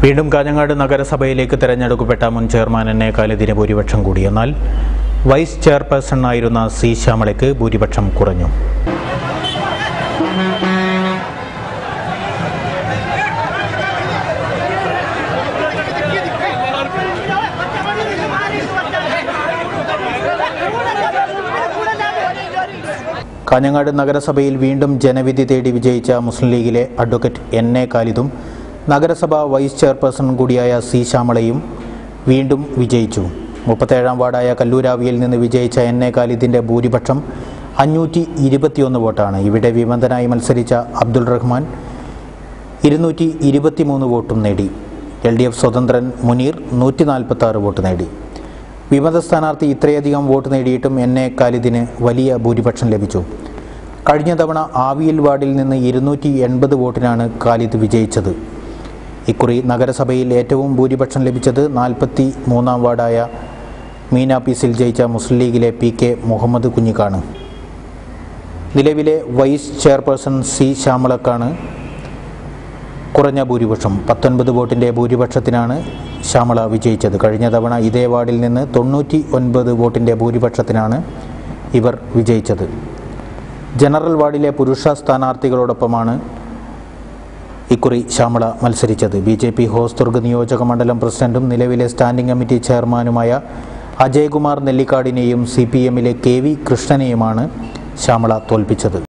വീണ്ടും കാഞ്ഞങ്ങാട് നഗരസഭയിലേക്ക് തെരഞ്ഞെടുക്കപ്പെട്ട മുൻ ചെയർമാൻ എൻ എ ഖാലിദിന് ഭൂരിപക്ഷം കൂടി. എന്നാൽ വൈസ് ചെയർപേഴ്സൺ ആയിരുന്ന സി ശ്യാമളയ്ക്ക് ഭൂരിപക്ഷം കുറഞ്ഞു. കാഞ്ഞങ്ങാട് നഗരസഭയിൽ വീണ്ടും ജനവിധി തേടി വിജയിച്ച മുസ്ലിം ലീഗിലെ അഡ്വക്കേറ്റ് എൻ എ ഖാലിദും നഗരസഭ വൈസ് ചെയർപേഴ്സൺ കൂടിയായ സി ശ്യാമളയും വീണ്ടും വിജയിച്ചു. 37-ാം വാർഡായ കല്ലൂരാവിയിൽ നിന്ന് വിജയിച്ച എൻ എ ഖാലിദിൻ്റെ ഭൂരിപക്ഷം 521 വോട്ടാണ്. ഇവിടെ വിമതനായി മത്സരിച്ച അബ്ദുൾ റഹ്മാൻ 223 വോട്ടും നേടി. LDF സ്വതന്ത്രൻ മുനീർ 146 വോട്ട് നേടി. വിമത സ്ഥാനാർത്ഥി ഇത്രയധികം വോട്ട് നേടിയിട്ടും എൻ എ ഖാലിദിന് വലിയ ഭൂരിപക്ഷം ലഭിച്ചു. കഴിഞ്ഞ തവണ ആവിയിൽ വാർഡിൽ നിന്ന് 280 വോട്ടിനാണ് ഖാലിദ് വിജയിച്ചത്. ഇക്കുറി നഗരസഭയിൽ ഏറ്റവും ഭൂരിപക്ഷം ലഭിച്ചത് 43-ാം വാർഡായ മീനാപ്പീസിൽ ജയിച്ച മുസ്ലിം ലീഗിലെ PK മുഹമ്മദ് കുഞ്ഞിക്കാണ്. നിലവിലെ വൈസ് ചെയർപേഴ്സൺ സി ശ്യാമളക്കാണ് കുറഞ്ഞ ഭൂരിപക്ഷം. 19 വോട്ടിൻ്റെ ഭൂരിപക്ഷത്തിനാണ് ശ്യാമള വിജയിച്ചത്. കഴിഞ്ഞ തവണ ഇതേ വാർഡിൽ നിന്ന് 99 വോട്ടിൻ്റെ ഭൂരിപക്ഷത്തിനാണ് ഇവർ വിജയിച്ചത്. ജനറൽ വാർഡിലെ പുരുഷ സ്ഥാനാർത്ഥികളോടൊപ്പമാണ് ഇക്കുറി ശ്യാമള മത്സരിച്ചത്. BJP ഹോസ്ദുർഗ് നിയോജക മണ്ഡലം പ്രസിഡന്റും നിലവിലെ സ്റ്റാൻഡിംഗ് കമ്മിറ്റി ചെയർമാനുമായ അജയ്കുമാർ നെല്ലിക്കാടിനെയും CPM-ലെ KV കൃഷ്ണനെയുമാണ് ശ്യാമള തോൽപ്പിച്ചത്.